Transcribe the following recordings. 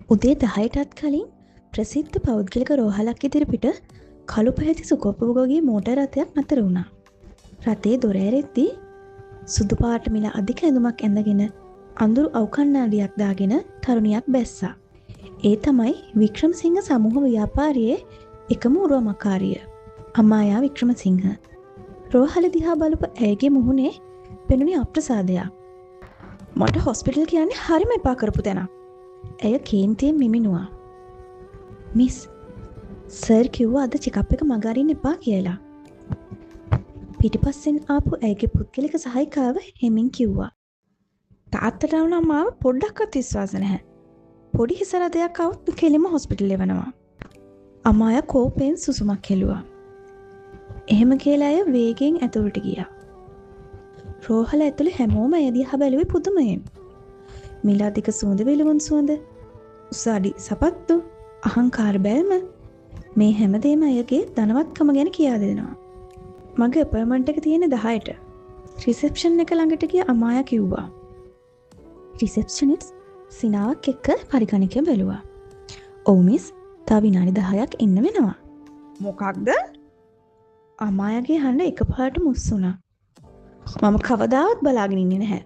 උදේ 10ටත් කලින් ප්‍රසිද්ධ පෞද්ගලික රෝහලක් ඉදිරිපිට කළු පැහැති සුකොප්පුවකගේ මෝටර් රථයක් නතර වුණා. රථයේ දොර ඇරෙද්දී සුදු පාට මිල අධික ඇඳුමක් ඇඳගෙන අඳුරු අවකණ්ණාඩියක් දාගෙන තරුණියක් බැස්සා. ඒ තමයි වික්‍රමසිංහ සමූහ ව්‍යාපාරයේ එකම උරුමකාරිය අමායා වික්‍රමසිංහ. රෝහල දිහා බලපු ඇයගේ මුහුණේ පෙනුනි අප්‍රසාදයක්. මට හොස්පිටල් කියන්නේ හරිම එපා කරපු තැනක්. ඇය කේන්තියෙන් මිමිනුවා. මිස් සර් කිව්වා අද චෙකප් එක මග අරින්න එපා කියලා. පිටිපස්සෙන් ආපු ඇයගේ පුද්ගලික සහායිකාව හෙමින් කිව්වා. තාත්තට වුණා මාව පොඩ්ඩක්වත් විශ්වාස නැහැ. පොඩි හිසරදයක් આવුත් කෙලිම හොස්පිටල් එවනවා. අමායා කෝපෙන් සුසුමක් හෙළුවා. එහෙම කියලා අය වේගෙන් ඇතුළට ගියා. රෝහල ඇතුළේ හැමෝම ඇය දිහා බැලුවේ පුදුමයෙන්. මිල අධික සුවඳ විලවුන් සුවඳ, උසාඩි සපත්තු, අහංකාර බැල්ම මේ හැමදේම අයගේ ධනවත්කම ගැන කියා දෙනවා. මගේ අපොයින්ට්මන්ට් එක තියෙන්නේ 10ට. රිසෙප්ෂන් එක ළඟට ගිය අමායා කිව්වා. රිසෙප්ෂනිස්ට් සිනාවක් එක්ක පරිගණකය බැලුවා. ඔව් මිස්, තව විනාඩි 10ක් ඉන්න වෙනවා. මොකක්ද? අමායාගේ හඬ එකපාරට මුස් වුණා. මම කවදාවත් බලාගෙන ඉන්නේ නැහැ.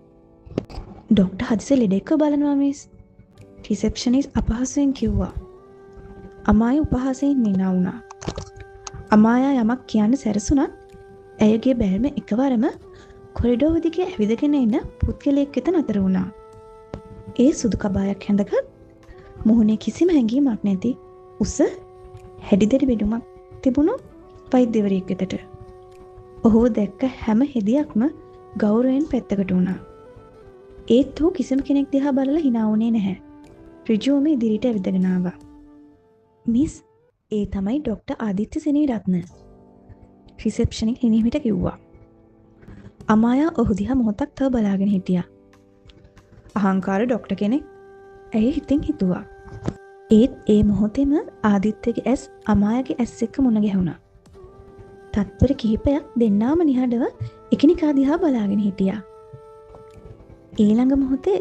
ඩොක්ටර් හදිසියේ ලෙඩෙක්ව බලනවා මිස්. රිසෙප්ෂනිස්ට් අපහසුවෙන් කිව්වා. අමායා උපහාසයෙන් නිනා වුණා. අමායා යමක් කියන්න සැරසුණත් ඇයගේ බැල්ම එකවරම කොරිඩෝර දිගේ ඇවිදගෙන එන පුද්ගලයෙක් වෙත නතර වුණා. ඒ සුදු කබායක් හැඳගත් මුහුණේ කිසිම හැඟීමක් නැති උස හැඩිදෙරි බෙඩුමක් තිබුණු වෛද්‍යවරියෙක් වෙතට. ඔහුව දැක්ක හැම හෙදියක්ම ගෞරවයෙන් පැත්තකට වුණා. ඒත් ඔහු කිසිම කෙනෙක් දිහා බලලා hina වුණේ නැහැ. ඍජුවම ඉදිරියට ඇවිදගෙන ආවා. මිස්, ඒ තමයි ඩොක්ටර් ආදිත්‍ය සෙනෙවිරත්න. රිසෙප්ෂනික් හිමිහිට කිව්වා. අමායා ඔහු දිහා මොහොතක් තව බලාගෙන හිටියා. අහංකාර ඩොක්ටර් කෙනෙක් ඇයි හිතින් හිතුවා. ඒත් ඒ මොහොතේම ආදිත්‍යගේ ඇස් අමායාගේ ඇස් එක්ක මුණ ගැහුණා. තත්පර කිහිපයක් දෙන්නාම නිහඬව එකිනෙකා දිහා බලාගෙන හිටියා. ඊළඟ මොහොතේ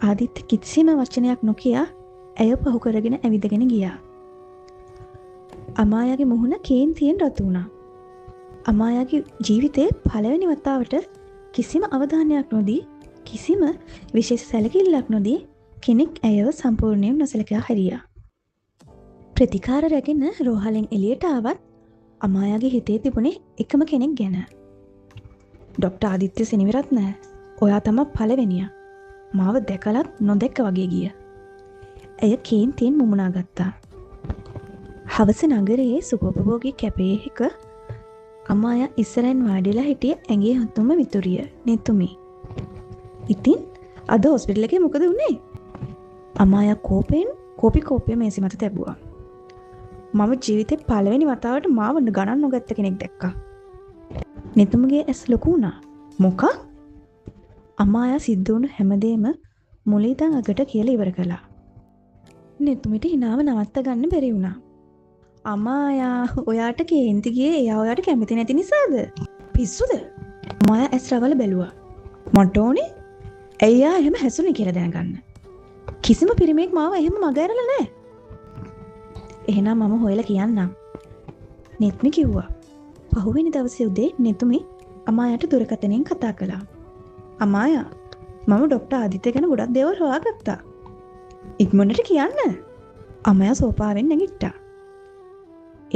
ආදිත්‍ය කිසිම වචනයක් නොකිය ඇය පහු කරගෙන ඇවිදගෙන ගියා. අමායාගේ මුහුණ කේන්තියෙන් රතු වුණා. අමායාගේ ජීවිතේ පළවෙනි වතාවට කිසිම අවධානයක් නොදී, කිසිම විශේෂ සැලකිල්ලක් නොදී කෙනෙක් ඇයව සම්පූර්ණයෙන් නොසලකා හැරියා. ප්‍රතිකාර රැගෙන රෝහලෙන් එළියට ආවත් අමායාගේ හිතේ තිබුණේ එකම කෙනෙක් ගැන. ඩොක්ටර් ආදිත්‍ය සෙනෙවිරත්න, ඔයා තමයි පළවෙනියා. මාව දැකලත් නොදැක්ක වගේ ගිය. ඇය කේන්තියෙන් මුමුණා ගත්තා. හවස නගරයේ සුඛෝපභෝගී කැපේක අමායා ඉස්සරෙන් වාඩිලා හිටියේ ඇඟේ හතුම විතුරිය නෙතුමි. ඉතින් අද හොස්පිටල් එකේ මොකද වුනේ? අමායා කෝපෙන් කෝපි කෝපය මේසෙ මත තැබුවා. මම ජීවිතේ පළවෙනි වතාවට මාව ගණන් නොගත්ත කෙනෙක් දැක්කා. නෙතුමගේ ඇස් ලොකු වුණා. මොකක්? අමායා සිද්ධ වුණු හැමදේම මුලින් ඉඳන් අගට කියලා ඉවර කළා. නෙතුමිට හිනාව නවත්ත ගන්න බැරි වුණා. අමායා, ඔයාට කේන්ති ගියේ එයා ඔයාට කැමති නැති නිසාද? පිස්සුද? අමායා ඇස් රවල බැලුවා. මට ඕනේ එයා එහෙම හැසුනේ කියලා දැනගන්න. කිසිම පිරිමේක් මාව එහෙම මග ඇරලා නැහැ. එහෙනම් මම හොයලා කියන්නම්. නෙත්මි කිව්වා. පහුවෙනි දවසේ උදේ නෙතුමි අමායාට දුරකථනයෙන් කතා කළා. අමායා, මම ඩොක්ටර් ආදිත්‍ය ගැන ගොඩක් දේවල් හොයාගත්තා. ඉක්මනට කියන්න. අමායා සෝපාවෙන් නැගිට්ටා.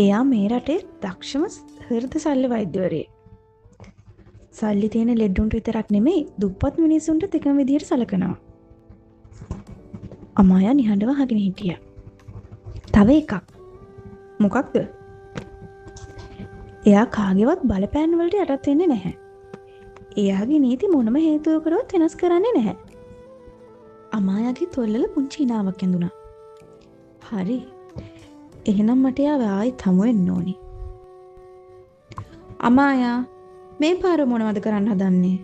එයා මේ රටේ දක්ෂම හෘද ශල්‍ය වෛද්‍යවරයෙක්. සල්ලි තියෙන ලෙඩුන්ට විතරක් නෙමෙයි දුප්පත් මිනිසුන්ට එකම විදිහට සලකනවා. අමායා නිහඬව අහගෙන හිටියා. තව එකක්. මොකක්ද? එයා කාගේවත් බලපෑම් වලට යටත් වෙන්නේ නැහැ. එයාගේ නීති මොනම හේතුවකටවත් වෙනස් කරන්නේ නැහැ. අමායාගේ තොල්වල පුංචි හිනාවක් ඇඳුණා. හරි. එහෙනම් මට එයාව ආයෙත් හමු වෙන්න ඕනි. අමායා, මේ පාර මොනවද කරන්න හදන්නේ?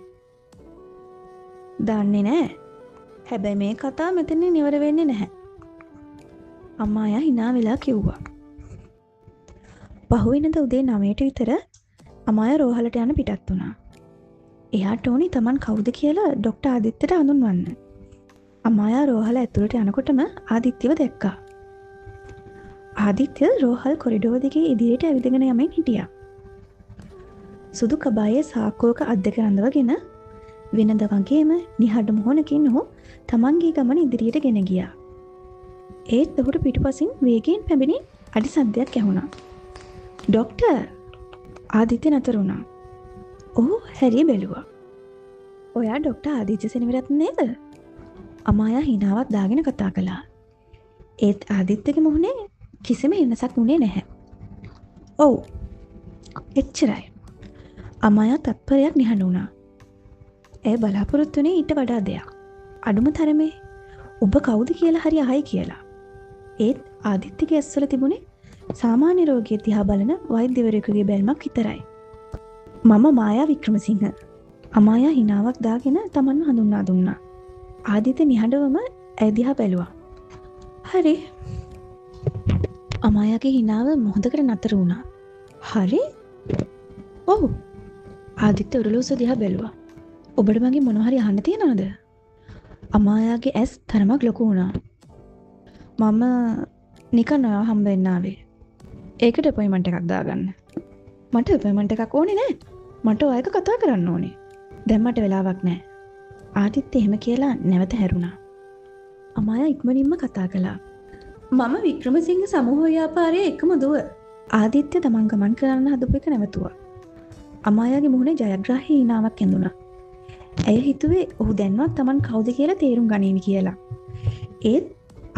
දන්නේ නැහැ. හැබැයි මේ කතාව මෙතනින් ඉවර වෙන්නේ නැහැ. අමායා hina වෙලා කිව්වා. පහුවෙනිදා උදේ 9ට විතර අමායා රෝහලට යන පිටත් වුණා. එයාට ඕනි Taman කවුද කියලා ඩොක්ටර් ආදිත්‍යට හඳුන්වන්න. අමායා රෝහල ඇතුළට යනකොටම ආදිත්‍යව දැක්කා. ආදිත්‍ය රෝහල් කොරිඩෝර දිගේ ඉදිරියට ඇවිදගෙන යමින් හිටියා. සුදු කබායේ සාක්කුවක අත් දෙක රඳවගෙන වෙනද වගේම නිහඬ මොහොනකින් ඔහු තමන්ගේ ගමන ඉදිරියට ගෙන ගියා. ඒත් ඔහුට පිටුපසින් වේගයෙන් පැමිණි අඩි සද්දයක් ඇහුණා. "ඩොක්ටර්!" ආදිත්‍ය නතර වුණා. ඔහු හැරී බැලුවා. "ඔයා ඩොක්ටර් ආදිත්‍ය සෙනවිරත්න නේද?" අමායා හිනාවක් දාගෙන කතා කළා. ඒත් ආදිත්‍යගේ මුහුණේ කිසිම හිනසක් වුණේ නැහැ. "ඔව්." එච්චරයි. අමායා තත්පරයක් නිහඬ වුණා. ඇය බලාපොරොත්තු වුණේ ඊට වඩා දෙයක්. අඩුම තරමේ ඔබ කවුද කියලා හරි අහයි කියලා. ඒත් ආදිත්‍යගේ ඇස්වල තිබුණේ සාමාන්‍ය රෝගියෙක් දිහා බලන වෛද්‍යවරයෙකුගේ බැල්මක් විතරයි. "මම මායා වික්‍රමසිංහ." අමායා හිනාවක් දාගෙන තමන්ව හඳුන්වා දුන්නා. ආදිත්‍ය නිහඬවම ඇය දිහා බැලුවා. "හරි." අමායාගේ හිනාව මොහොතකට නතර වුණා. "හරි?" "ඔව්." ආදිත්‍ය උරලෝසු දිහා බැලුවා. "ඔබට මගේ මොනවා හරි අහන්න තියනවද?" අමායාගේ ඇස් තරමක් ලොකු වුණා. "මම නිකන් ඔයාව හම්බ වෙන්න ආවේ. ඒකට අපොයින්ට්මන්ට් එකක් දාගන්න." "මට අපොයින්ට්මන්ට් එකක් ඕනේ නෑ. මට ඔයා එක්ක කතා කරන්න ඕනේ. දැන් මට වෙලාවක් නෑ." ආදිත්‍ය එහෙම කියලා නැවත හැරුණා. අමායා ඉක්මනින්ම කතා කළා. "මම වික්‍රමසිංහ සමූහ ව්‍යාපාරයේ එකම දුව." ආදිත්‍ය තමන් ගමන් කරන්න හදපු එක නැවතුවා. අමායාගේ මුහුණේ ජයග්‍රාහී හිනාවක් ඇඳුණා. ඇය හිතුවේ ඔහු දැන්වත් තමන් කවුද කියලා තේරුම් ගනීවි කියලා. ඒත්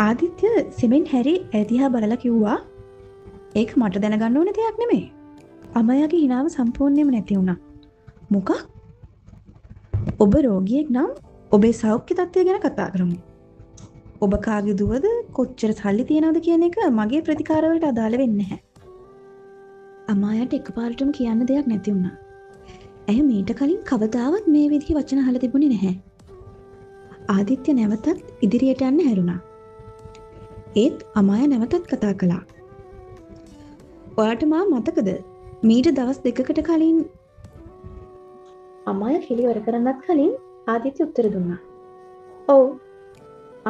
ආදිත්‍ය සෙමෙන් හැරි ඇය දිහා බලලා කිව්වා, "ඒක මට දැනගන්න ඕන දෙයක් නෙමෙයි." අමායාගේ හිනාව සම්පූර්ණයෙන්ම නැති වුණා. "මොකක්?" "ඔබ රෝගියෙක් නම් ඔබේ සෞඛ්‍ය තත්ත්වය ගැන කතා කරමු. ඔබ කාගේ දුවද, කොච්චර සල්ලි තියනවද කියන එක මගේ ප්‍රතිකාරවලට අදාළ වෙන්නේ නැහැ." අමායාට එකපාරටම කියන්න දෙයක් නැති වුණා. ඇය මීට කලින් කවදාවත් මේ විදිහේ වචන අහලා තිබුණේ නැහැ. ආදිත්‍ය නැවතත් ඉදිරියට යන්න හැරුණා. ඒත් අමායා නැවතත් කතා කළා. "ඔයාට මා මතකද? මීට දවස් දෙකකට කලින්..." අමායා කිලිවර කරන්නත් කලින් ආදිත්‍ය උත්තර දුන්නා. "ඔව්."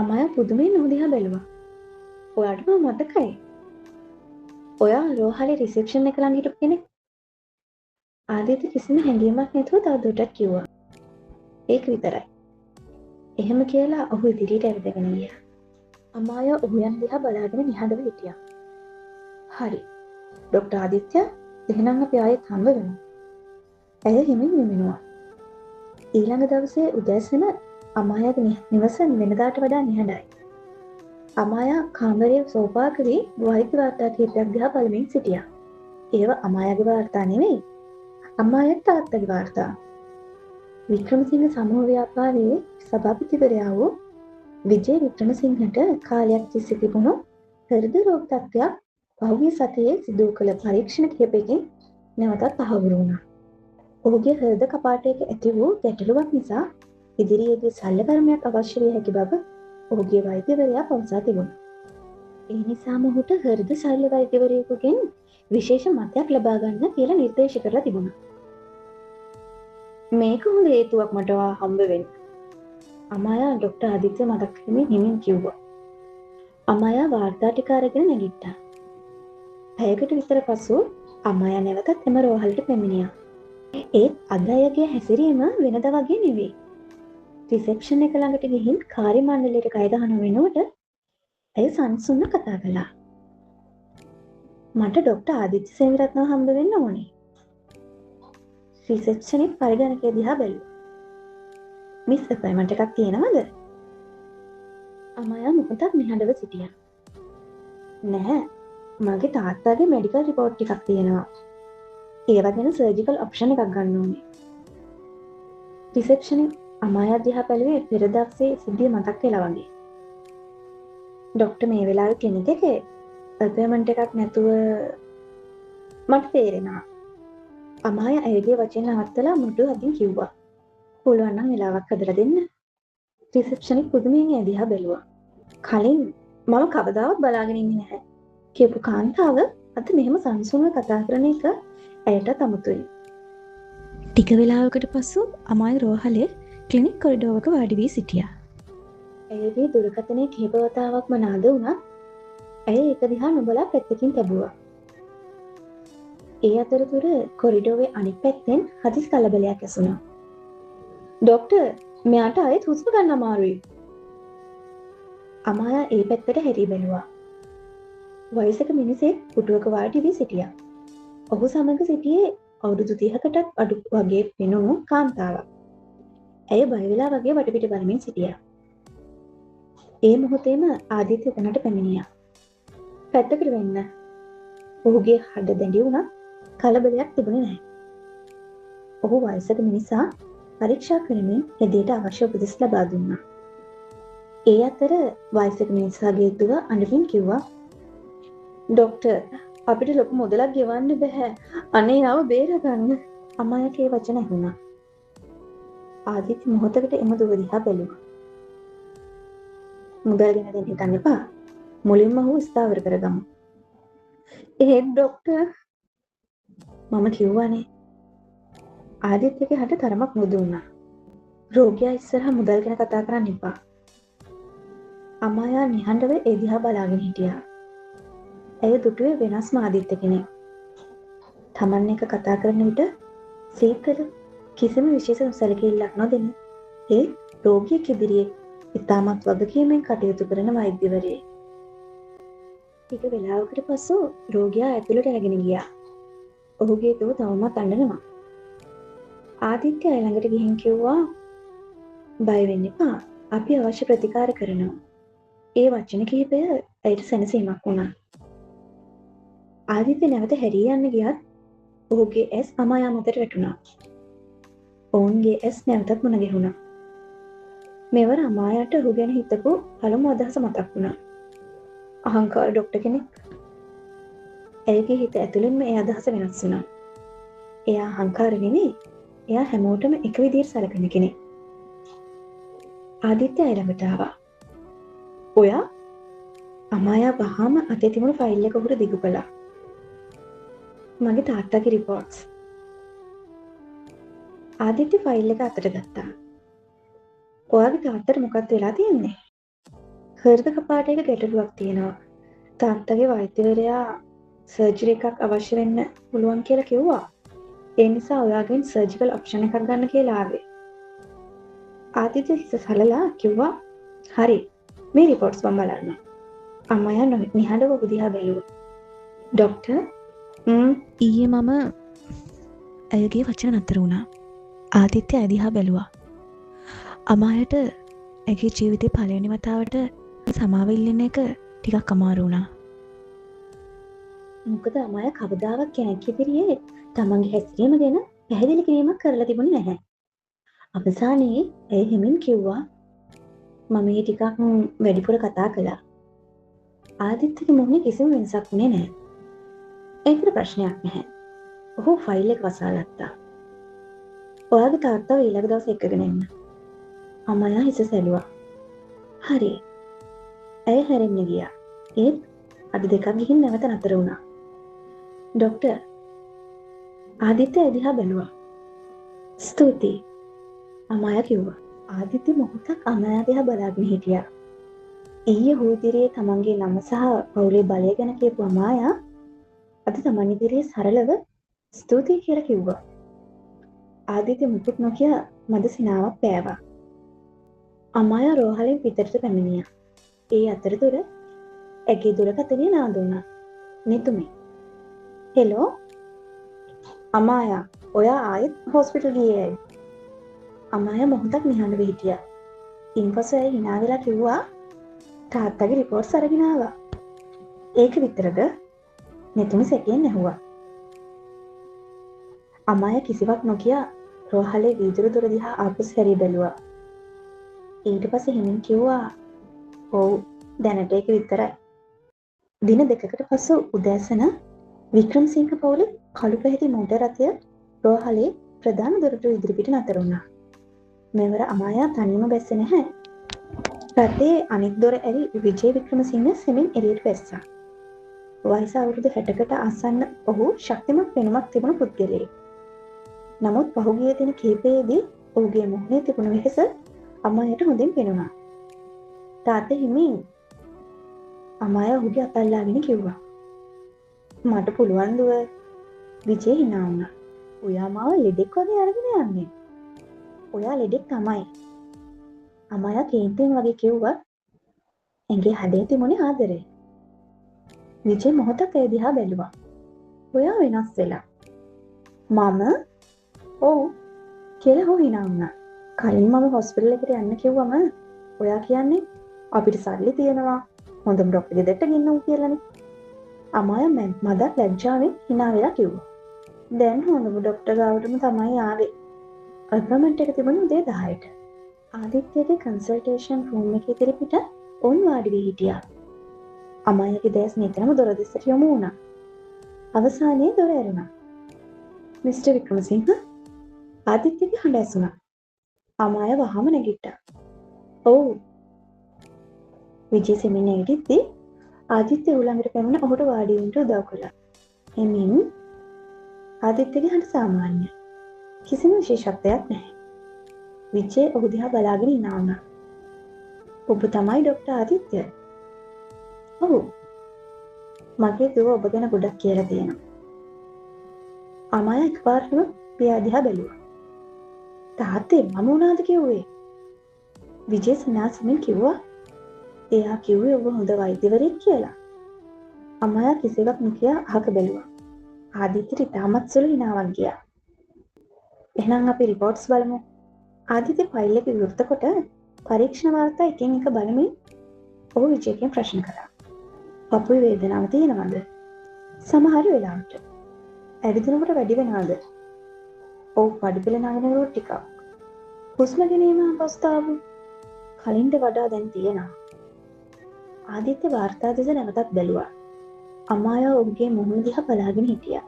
අමායා පුදුමයෙන් ඔහු දිහා බැලුවා. "ඔයාට මා මතකයි. ඔයා රෝහලේ රිසෙප්ෂන් එක ළඟ හිටපු කෙනෙක්." ආදිත්‍ය කිසිම හැඟීමක් නැතුව තවදුරටත් කිව්වා. "ඒක විතරයි." එහෙම කියලා ඔහු ඉදිරියට ඇවිදගෙන ගියා. අමායා ඔහු යන දිහා බලාගෙන නිහඬව හිටියා. "හරි. ඩොක්ටර් ආදිත්‍ය, එහෙනම් අපි ආයෙත් හම්බ වෙමු." ඇය හිමින් නිමිනුවා. ඊළඟ දවසේ උදෑසන අමායාගේ නිවස වෙනදාට වඩා නිහඬයි. අමායා කාමරයේ සෝපාවකදී වෛද්‍ය වාර්තා කිහිපයක් දිහා බලමින් සිටියා. ඒව අමායාගේ වාර්තා නෙවෙයි. අමායාගේ තාත්තගේ වාර්තා. වික්‍රමසිංහ සමූහ ව්‍යාපාරයේ සභාපතිවරයා වූ විජේ වික්‍රමසිංහට කාලයක් තිස්සේ තිබුණු හෘද රෝග තත්ත්වයක් පහුගිය සතියේ සිදු කළ පරීක්ෂණ කිහිපයකින් නැවතත් තහවුරු වුණා. ඔහුගේ හෘද කපාටයක ඇති වූ ගැටලුවක් නිසා ඉදිරියේදී ශල්‍ය කර්මයක් අවශ්‍ය විය හැකි බව ඔහුගේ වෛද්‍යවරයා පවසා තිබුණා. ඒ නිසාම ඔහුට හෘද ශල්‍ය වෛද්‍යවරයෙකුගෙන් විශේෂ මතයක් ලබා ගන්න කියලා නිර්දේශ කරලා තිබුණා. "මේක හොඳ හේතුවක් මට ඔයා හම්බ වෙන්න." අමායා ඩොක්ටර් ආදිත්‍ය මතක් කරමින් හිමින් කිව්වා. අමායා වාර්තා ටික අරගෙන නැගිට්ටා. පැයකට විතර පසු අමායා නැවතත් එම රෝහලට පැමිණියා. ඒත් අද අයගේ හැසිරීම වෙනද වගේ නෙවෙයි. රිසෙප්ෂන් එක ළඟට ගිහින් කාර්ය මණ්ඩලයට කය ගහන වෙනුවට ඇය සංසුන්ව කතා කළා. "මට ඩොක්ටර් ආදිත්‍ය සේනවිරත්නව හම්බ වෙන්න ඕනේ." රිසෙප්ෂනිස්ට් පරිගණකය දිහා බැලුවා. "මිස් අපොයින්ට්මන්ට් එකක් තියෙනවද?" අමායා මොහොතක් නිහඬව සිටියා. "නැහැ. මගේ තාත්තාගේ මෙඩිකල් රිපෝට් ටිකක් තියෙනවා. ඒවා ගැන සර්ජිකල් ඔප්ෂන් එකක් ගන්න ඕනේ." රිසෙප්ෂනිස්ට් අමායා දිහා බැලුවේ පෙර දවසේ සිද්ධිය මතක් වෙලා වගේ. "ඩොක්ටර් මේ වෙලාවේ ක්ලිනික් එකේ අපොයින්ට්මන්ට් එකක් නැතුව..." "මට තේරෙනවා." අමායා ඇයගේ වචන නවත්තලා මුඩු අදින් කිව්වා. "පුළුවන් නම් වෙලාවක් හදලා දෙන්න." රිසෙප්ෂනිස්ට් පුදුමයෙන් ඇය දිහා බැලුවා. "කලින් මම කවදාවත් බලාගෙන ඉන්නේ නැහැ" කියපු කාන්තාව අද මෙහෙම සංසුන්ව කතා කරන එක ඇයටත් අමුතුයි. ටික වෙලාවකට පසු අමායා රෝහලේ ක්ලිනික් කොරිඩෝරයක වාඩි වී සිටියා. ඇයගේ දුරකථනය කිහිප වතාවක්ම නාද වුණා. ඇය ඒක දිහා නොබලා පැත්තකින් තැබුවා. ඒ අතරතුර කොරිඩෝවේ අනිත් පැත්තෙන් හදිස් කලබලයක් ඇසුණා. ඩොක්ටර්, මෙයාට ආයෙත් හුස්ම ගන්න අමාරුයි. අමායා ඒ පැත්තට හැරී බැලුවා. වයසක මිනිසෙක් පුටුවක වාඩි වී සිටියා. ඔහු සමග සිටියේ අවුරුදු 30කටත් අඩු වගේ පෙනුණු කාන්තාවක්. ඇය බය වෙලා වගේ වටපිට බලමින් සිටියා. ඒ මොහොතේම ආදිත්‍ය එතනට පැමිණියා. පැත්තකට වෙන්න. ඔහුගේ හඩ දැඩි වුණා. කලබලයක් තිබුණේ නැහැ. ඔහු වයසක මිනිසා පරීක්ෂා කරමින් එදිට අවශ්‍ය උපදෙස් ලබා දුන්නා. ඒ අතර වයසක මිනිසාගේ දුව අඬමින් කිව්වා, ඩොක්ටර්, අපිට ලොකු මුදලක් ගෙවන්න බෑ. අනේ ආව බේරගන්න. අමායාගේ වචන ඇහුණා. ආදිත්‍ය මොහොතකට එම දුව දිහා බැලුවා. මුදල් ගෙන දෙන්න හිතන්න එපා. මුලින්ම ඔහු ස්ථාවර කරගමු. ඒත් ඩොක්ටර්, මම කිව්වනේ. ආදිත්‍යගේ හට තරමක් මුදු වුණා. රෝගියා ඉස්සරහා මුදල් ගැන කතා කරන්න එපා. අමායා නිහඬව ඒ දිහා බලාගෙන හිටියා. ඇය දුටුවේ වෙනස්ම ආදිත්‍ය කෙනෙක්. තමන් එක කතා කරන විට සීකල කිසිම විශේෂ සැලකිල්ලක් නොදෙන ඒ රෝගියෙක් ඉදිරියේ ඉතාමත් වගකීමෙන් කටයුතු කරන වෛද්‍යවරයෙක්. ටික වෙලාවකට පසු රෝගියා ඇතුළට ඇගෙන ගියා. ඔහුගේ දුව තවමත් අඬනවා. ආදිත්‍ය ඇය ළඟට ගිහින් කිව්වා, බය වෙන්න එපා. අපි අවශ්‍ය ප්‍රතිකාර කරනවා. ඒ වචන කිහිපය ඇයට සැනසීමක් වුණා. ආදිත්‍ය නැවත හැරී යන්න ගියත් ඔහුගේ ඇස් අමායා මතට වැටුණා. ඔවුන්ගේ ඇස් නැවතත් මුණ ගැහුණා. මෙවර අමායාට ඔහු ගැන හිතපු පළමු අදහස මතක් වුණා. අහංකාර ඩොක්ටර් කෙනෙක්. ඇයගේ හිත ඇතුළෙන්ම ඒ අදහස වෙනස් වුණා. එයා අහංකාර නෙමෙයි. එයා හැමෝටම එක විදිහට සැලකෙන කෙනෙක්. ආදිත්‍ය ඇය ළඟට ආවා. ඔයා? අමායා වහාම අතේ තිබුණු ෆයිල් එක උඩ දිගු කළා. මගේ තාත්තගේ රිපෝට්ස්. ආදිත්‍ය ෆයිල් එක අතට ගත්තා. ඔයාගේ තාත්තට මොකක්ද වෙලා තියෙන්නේ? හෘද කපාටයක ගැටලුවක් තියෙනවා. තාත්තගේ වෛද්‍යවරයා සර්ජරි එකක් අවශ්‍ය වෙන්න පුළුවන් කියලා කිව්වා. ඒ නිසා ඔයාගෙන් සර්ජිකල් ඔප්ෂන් එකක් ගන්න කියලා ආවේ. ආදිත්‍ය හිස සලලා කිව්වා, හරි, මේ රිපෝට්ස් මම බලන්න. අම්මයා නිහඬව ඔහු දිහා බැලුවා. ඩොක්ටර්, ඊයේ මම ඇයගේ වචන නතර වුණා. ආදිත්‍ය ඇය දිහා බැලුවා. අමායට ඇගේ ජීවිතේ පළවෙනි වතාවට සමාව ඉල්ලන එක ටිකක් අමාරු වුණා. මොකද අමාය කවදාවත් කෙනෙක් ඉදිරියේ තමන්ගේ හැසිරීම ගැන පැහැදිලි කිරීමක් කරලා තිබුණේ නැහැ. අවසානයේ ඇය හිමින් කිව්වා, මම මේ ටිකක් වැඩිපුර කතා කළා. ආදිත්‍යගේ මුහුණේ කිසිම වෙනසක් වුණේ නැහැ. ඒකට ප්‍රශ්නයක් නැහැ. ඔහු ෆයිල් එක වසාගත්තා. ඔයාගේ තාත්තව ඊළඟ දවසේ එක්කගෙන එන්න. අමායා හිස සැලුවා. හරි. ඇය හැරෙන්න ගියා. ඒත් අඩි දෙකක් ගිහින් නැවත නතර වුණා. ඩොක්ටර්, ආදිත්‍ය එදිහා බැලුවා. ස්තුතියි, අමායා කිව්වා. ආදිත්‍ය මොහොතක් අමායා දිහා බලාගෙන හිටියා. ඊයේ ඔහු ඉදිරියේ තමන්ගේ නම සහ පවුලේ බලය ගැන කියපු අමායා අද තමන් ඉදිරියේ සරලව ස්තුතියි කියලා කිව්වා. ආදිත්‍ය මුකුත් නොකිය මද සිනාවක් පෑවා. අමායා රෝහලෙන් පිටරට පැමිණියා. ඒ අතරතුර ඇගේ දුරකථනය නාදුණා. නිතුමේ. හෙලෝ. අමායා, ඔයා ආයෙත් හොස්පිටල් ගියේ ඇයි? අමායා මොහොතක් නිහඬව හිටියා. ඉන්පසු ඇය hina වෙලා කිව්වා, තාත්තගේ රිපෝට්ස් අරගෙන ආවා. ඒක විතරද? නිතුමේ සැකයෙන් ඇහුවා. අමායා කිසිවක් නොකිය රෝහලේ වීදුරු දොර දිහා ආපසු හැරී බැලුවා. ඊට පස්සේ හිමින් කිව්වා, ඔව්, දැනට ඒක විතරයි. දින දෙකකට පසු උදෑසන වික්‍රමසිංහ පවුලේ කළු පැහැති මෝටර් රථය රෝහලේ ප්‍රධාන දොරටු ඉදිරිපිට නතර වුණා. මෙවර අමායා තනියම බැස්සේ නැහැ. රථයේ අනිත් දොර ඇරි විජේ වික්‍රමසිංහ සෙමින් එළියට බැස්සා. වයස අවුරුදු 60කට ආසන්න ඔහු ශක්තිමත් පෙනුමක් තිබුණු පුද්ගලයෙක්. නමුත් පහුගිය දින කිහිපයේදී ඔහුගේ මුහුණේ තිබුණු වෙහෙස අමායාට හොඳින් පෙනුණා. තාත්තේ හිමින් අමායා ඔහුගේ අත අල්ලාගෙන කිව්වා. මට පුළුවන් දුව. විජේ hina වුණා. ඔයා මාව ලෙඩෙක් වගේ අරගෙන යන්නේ. ඔයා ලෙඩෙක් තමයි. අමායා කේන්තියෙන් වගේ කිව්වා. ඇඟේ හදේ තිබුණේ ආදරේ. විජේ මොහොතක් ඒ දිහා බැලුවා. ඔයා වෙනස් වෙලා. මම ඔව් කියලා හො hina වුණා. කලින් මම හොස්පිටල් එකට යන්න කිව්වම ඔයා කියන්නේ අපිට සල්ලි තියෙනවා. හොඳම ડોක්ටර් ගෙදරට ගෙන්නමු කියලානේ. අමායා මදක් ලැජ්ජාවෙන් hina වෙලා කිව්වා. දැන් හොඳම ડોක්ටර් ගාවටම තමයි ආවේ. අපොයින්ට්මන්ට් එක තිබුණේ උදේ 10ට. ආදිත්‍යගේ කන්සල්ටේෂන් රූම් එකේ ඉතිරිපිට ඔවුන් වාඩි වී හිටියා. අමායාගේ දැස් නිතරම දොර දෙසට යොමු වුණා. අවසානයේ දොර ඇරුණා. මිස්ටර් වික්‍රමසිංහ ආදිත්‍යගේ හඬ ඇසුණා. අමායා වහම නැගිට්ටා. ඔව්. විජේ සෙමින් නැගිටිද්දී ආදිත්‍ය උළඟට පැමිණ ඔහුට වාඩි වෙන්න උදව් කළා. එමින් ආදිත්‍යගේ හඬ සාමාන්‍යයි. කිසිම විශේෂත්වයක් නැහැ. විජේ ඔහු දිහා බලාගෙන hina වුණා. ඔබ තමයි ડોක්ටර් ආදිත්‍ය? ඔව්. මගේ දුව ඔබ ගැන ගොඩක් කියලා තියෙනවා. අමායා එකපාරටම පියා දිහා බැලුවා. තාත්තේ මම මොනවද කිව්වේ? විජේ සනාසමින් කිව්වා. එයා කිව්වේ ඔබ හොඳ වෛද්‍යවරයෙක් කියලා. අමායා කිසිවක් නොකිය අහක බැලුවා. ආදිත්‍යට ඉතාමත් සුළු හිනාවක් ගියා. එහෙනම් අපි රිපෝට්ස් බලමු. ආදිත්‍ය ෆයිල් එක විවෘත කොට පරීක්ෂණ වාර්තා එකින් එක බලමින් ඔහු විජේගෙන් ප්‍රශ්න කළා. පපුවේ වේදනාව තියෙනවද? සමහර වෙලාවට. ඇවිදිනකොට වැඩි වෙනවද? ඔව් පඩිපෙළ නගනකොට ටිකක්. හුස්ම ගැනීම අවස්ථාව කලින්ට වඩා දැන් තියෙනවා. ආදිත්‍ය වාර්තා දෙස නැවතත් බැලුවා. අමායා ඔහුගේ මුහුණ දිහා බලාගෙන හිටියා.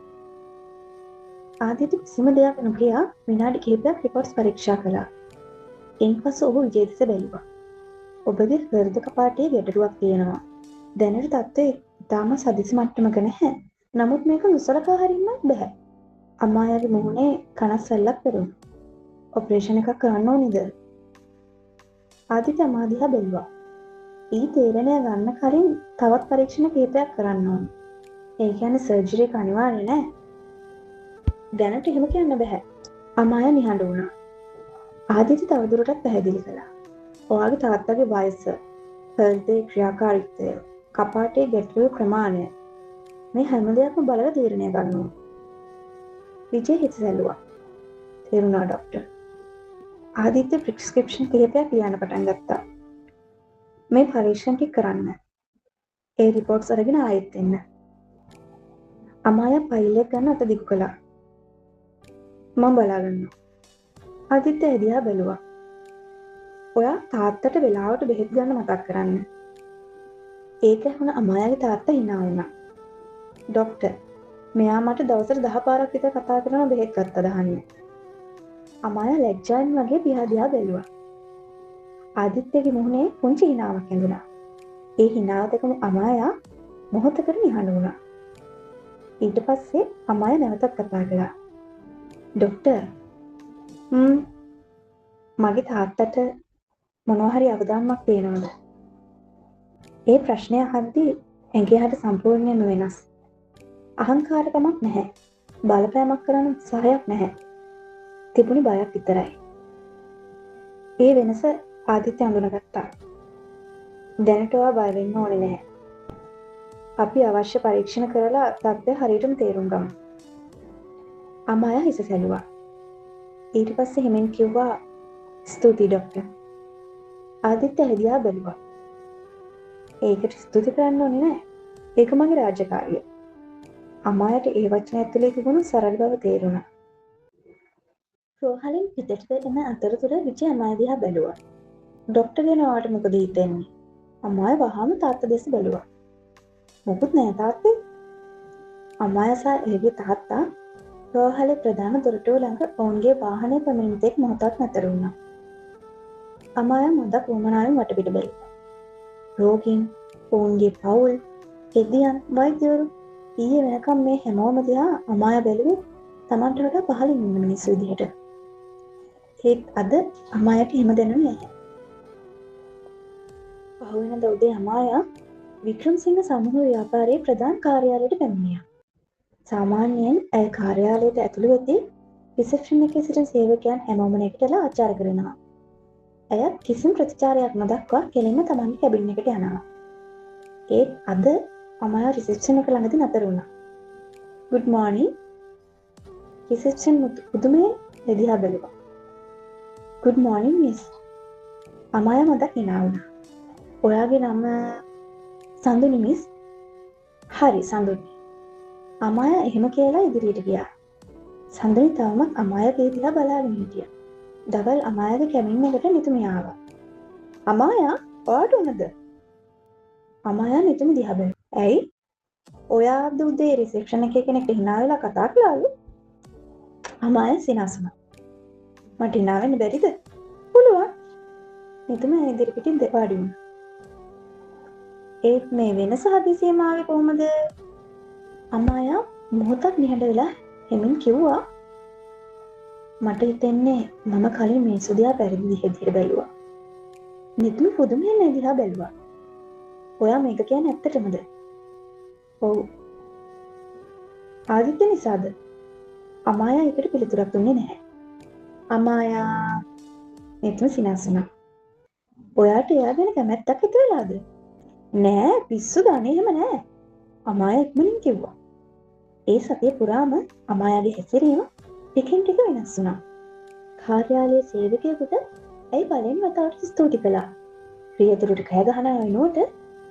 ආදිත්‍ය කිසිම දෙයක් නොකිය විනාඩි කිහිපයක් රිපෝට්ස් පරීක්ෂා කළා. එයින්පසු ඔහු විජේ දෙස බැලුවා. ඔබගේ හෘද කපාටේ ගැටලුවක් තියෙනවා. දැනට තත්ත්වය ඉතාම සදිසි මට්ටමක නැහැ. නමුත් මේක නොසලකා හරින්නත් බෑ. අමායාගේ මුහුණේ කනස්සල්ලක් පෙරුණා. ඔපරේෂන් එකක් කරන්න ඕනිද? ආදිත්‍ය අමා දිහා බැලුවා. ඊ තීරණය ගන්න කලින් තවත් පරීක්ෂණ කිහිපයක් කරන්න ඕන. ඒ කියන්නේ සර්ජරි එක අනිවාර්ය නෑ. දැනට එහෙම කියන්න බෑ. අමායා නිහඬ වුණා. ආදිත්‍ය තවදුරටත් පැහැදිලි කළා. ඔයාගේ තාත්තගේ වයස, හෘදේ ක්‍රියාකාරීත්වය, කපාටේ ගැටලු ප්‍රමාණය මේ හැම දෙයක්ම බලලා තීරණය ගන්න ඕන. විජේ හිත සැලුවා. තේරුණා ડોක්ටර්. ආදිත්‍ය ප්‍රෙස්ක්‍රිප්ෂන් කිහිපයක් ලියන්න පටන් ගත්තා. මේ පරීක්ෂණ ටික කරන්න. ඒ රිපෝට්ස් අරගෙන ආයෙත් එන්න. අමායා ෆයිල් එක ගන්න අත දිගු කළා. මම බලාගන්නවා. ආදිත්‍ය එදියා බැලුවා. ඔයා තාත්තට වෙලාවට බෙහෙත් ගන්න මතක් කරන්න. ඒක වුණ අමායාගේ තාත්තා hina වුණා. ડોක්ටර්, මෙයා මට දවසට 10 පාරක් විතර කතා කරන බෙහෙත් ගත්තද අහන්නේ. අමායා ලැජ්ජාවෙන් වගේ පියා දිහා බැලුවා. ආදිත්‍යගේ මුහුණේ පුංචි හිනාවක් ඇඳුණා. ඒ හිනාව දැකම අමායා මොහොතකට නිහඬ වුණා. ඊට පස්සේ අමායා නැවතත් කතා කළා. ડોක්ටර්, මගේ තාත්තට මොනවා හරි අවදානමක් තියෙනවද? ඒ ප්‍රශ්නය අහද්දී ඇඟේ හට සම්පූර්ණයෙන්ම වෙනස්. අහංකාරකමක් නැහැ. බලපෑමක් කරන්න උත්සාහයක් නැහැ. තිබුණි බයක් විතරයි. ඒ වෙනස ආදිත්‍ය අඳුනගත්තා. දැනට ඔයා බය වෙන්න ඕනේ නැහැ. අපි අවශ්‍ය පරීක්ෂණ කරලා තත්ත්වය හරියටම තේරුම් ගමු. අමායා හිස සැලුවා. ඊට පස්සේ හිමෙන් කිව්වා, ස්තුතියි ડોක්ටර්. ආදිත්‍ය හැදියා බැලුවා. ඒකට ස්තුති කරන්න ඕනේ නැහැ. ඒක මගේ රාජකාරිය. අමායාට ඒ වචන ඇතුලේ තිබුණු සරල බව තේරුණා. රෝහලින් පිටට එන අතරතුර විජය අමායා දිහා බැලුවා. ડોක්ටර් ගෙන ඔයාට මොකද හිතෙන්නේ? අමායා වහාම තාත්තා දෙස බැලුවා. මොකුත් නෑ තාත්තේ. අමායා සහ එහුගේ තාත්තා රෝහලේ ප්‍රධාන දොරටුව ළඟ ඔවුන්ගේ වාහනය පැමිණෙන තෙක් මොහොතක් නතර වුණා. අමායා මදක් වුමනාවෙන් වටපිට බැලුවා. රෝගීන්, ඔවුන්ගේ පවුල්, හෙදියන්, වෛද්‍යවරු ඊයේ වෙනකම් මේ හැමෝම දිහා අමායා බැලුවේ Tamanට වඩා පහළින් ඉන්න මිනිස්සු විදිහට. ඒත් අද අමායාට එහෙම දැනුනේ නැහැ. පහුවෙනිදා උදේ අමායා වික්‍රමසිංහ සමූහ ව්‍යාපාරයේ ප්‍රධාන කාර්යාලයට පැමිණියා. සාමාන්‍යයෙන් ඇය කාර්යාලයට ඇතුළු වෙද්දී රිසෙප්ෂන් එකේ සිටින සේවකයන් හැමෝම නැගිටලා ආචාර කරනවා. ඇයත් කිසිම ප්‍රතිචාරයක් නොදක්වා කෙලින්ම තමන්ගේ කැබින් එකට යනවා. ඒත් අද අමායා රිසෙප්ෂන් එක ළඟදී නතර වුණා. "Good morning." රිසෙප්ෂන් පුදුමයෙන් එදිහා බැලුවා. "Good morning miss." අමායා මදක් hina වුණා. "ඔයාගේ නම සඳුනි මිස්." "හරි සඳුනි." අමායා එහෙම කියලා ඉදිරියට ගියා. සඳුනි තවමත් අමායාගේ දිහා බලාගෙන හිටියා. දවල් අමායාගේ කැබින් එකට නිතුමිය ආවා. "අමායා, ඔයාට උනද?" අමායා නිතුමිය දිහා බැලුවා. "ඇයි? ඔයා අද උදේ රිසෙප්ෂන් එකේ කෙනෙක්ට hina වෙලා කතා කළාලු?" අමායා සිනාසුණා. "මට hina වෙන්න බැරිද?" "පුළුවන්." නිතුමිය ඉදිරි පිටින් වාඩි වුණා. "ඒත් මේ වෙනස හදිසියෙම ආවේ කොහොමද?" අමායා මොහොතක් නිහඬ වෙලා හෙමින් කිව්වා. "මට හිතෙන්නේ මම කලින් මේ සුදියා පැරදි විදිහට බැලුවා." නිතුමිය පුදුමයෙන් ඒ දිහා බැලුවා. "ඔයා මේක කියන්නේ ඇත්තටමද?" "ඔව්." "ආදිත්‍ය නිසාද?" අමායා ඒකට පිළිතුරක් දුන්නේ නැහැ. "අමායා..." නිතුමිය සිනාසුණා. "ඔයාට එයා ගැන කැමැත්තක් ඇති වෙලාද?" "නෑ පිස්සුද, අනේ එහෙම නෑ." අමායා ඉක්මනින් කිව්වා. ඒ සතිය පුරාම අමායාගේ හැසිරීම ටිකෙන් ටික වෙනස් වුණා. කාර්යාලයේ සේවකයෙකුට ඇයි පළවෙනි වතාවට ස්තුති කළා. රියදුරට කෑ ගහන වෙනුවට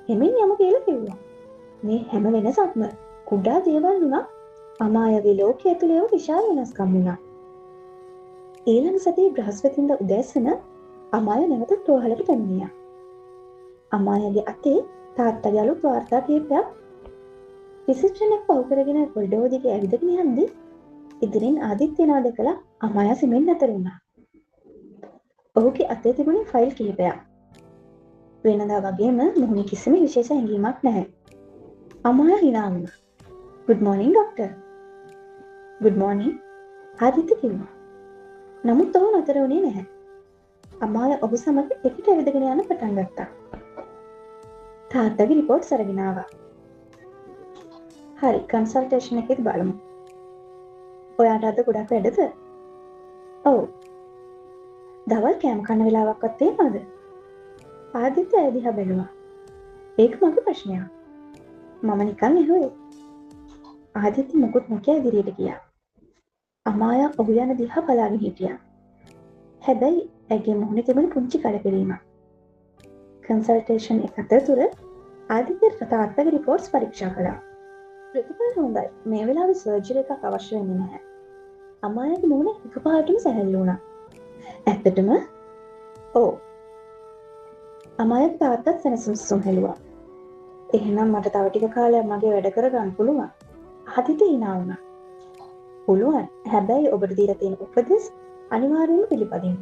හෙමින් යමු කියලා කිව්වා. මේ හැම වෙනසක්ම කුඩා දේවල් වුණා. අමායාගේ ලෝකයේ ඇතුළේ විශාල වෙනස්කම් වුණා. ඊළඟ සතියේ බ්‍රහස්පතින්දා උදෑසන අමායා නැවතත් රෝහලට පැමිණියා. අමායාගේ අතේ තාත්තගේ අලුත් වාර්තා කීපයක් රිසෙප්ෂන් එක පහු කරගෙන කොරිඩෝර දිගේ ඇවිදගෙන යද්දී ඉදිරින් ආදිත්‍ය නා දැකලා අමායා සිමෙන් නතර වුණා. ඔහුගේ අතේ තිබුණේ ෆයිල් කිහිපයක්. වෙනදා වගේම මුහුණේ කිසිම විශේෂ හැඟීමක් නැහැ. අමායා hina වුණා. "Good morning doctor." "Good morning." Aditya කිව්වා. නමුත් ඔහු නතර වුණේ නැහැ. අමායා ඔහු සමග එකට ඇවිදගෙන යන්න පටන් ගත්තා. තාත්තගේ රිපෝට්ස් අරගෙන ආවා. "හරි, කන්සල්ටේෂන් එකේදී බලමු. ඔයාට අද ගොඩක් වැඩද?" "ඔව්." "දවල් කෑම කන්න වෙලාවක්වත් තියෙනවද?" ආදිත්‍ය ඇය දිහා බැලුවා. "ඒක මගේ ප්‍රශ්නයක්. මම නිකන් ඇහුවේ." ආදිත්‍ය මුකුත් නොකිය ඉදිරියට ගියා. අමායා ඔහු යන දිහා බලාගෙන හිටියා. හැබැයි ඇගේ මුහුණේ තිබුණ පුංචි කලකිරීමක්. කන්සල්ටේෂන් එක අතරතුර ආදිත්‍ය තාත්තගේ රිපෝට්ස් පරීක්ෂා කළා. "ප්‍රතිඵල හොඳයි. මේ වෙලාවේ සර්ජරි එකක් අවශ්‍ය වෙන්නේ නැහැ." අමායාගේ මුහුණ එකපාරටම සැහැල්ලු වුණා. "ඇත්තටම?" "ඔව්." අමායාගේ තාත්තත් සැනසුම් හෙළුවා. "එහෙනම් මට තව ටික කාලයක් මගේ වැඩ කරගන්න පුළුවන්." ආදිත්‍ය hina වුණා. "පුළුවන්. හැබැයි ඔබට දීලා තියෙන උපදෙස් අනිවාර්යයෙන්ම පිළිපදින්න."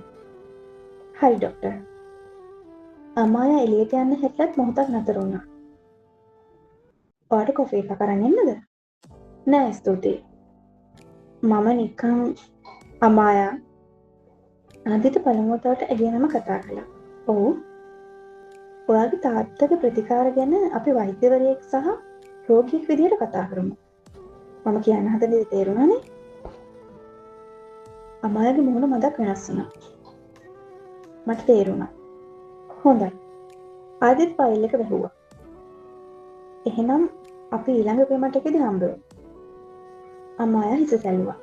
"හරි ડોක්ටර්." අමායා එළියට යන්න හැරිලත් මොහොතක් නතර වුණා. "ඔයාට කොෆි එකක් අරන් එන්නද?" "නෑ ස්තුතියි. මම නිකන්..." අමායා ආදිත්‍ය පළමු වතාවට ඇගේ නම කතා කළා. "ඔව්." "ඔයාගේ තාත්තගේ ප්‍රතිකාර ගැන අපි වෛද්‍යවරයෙක් සහ රෝගියෙක් විදිහට කතා කරමු. මම කියන්න හදන දේ තේරුණානේ?" අමායාගේ මුහුණ මදක් වෙනස් වුණා. "මට තේරුණා." "හොඳයි." ආදිත්‍ය ෆයිල් එක වැහුවා. "එහෙනම් අපි ඊළඟ පේමන්ට් එකේදී හම්බෙමු." අමායා හිස සැලුවා.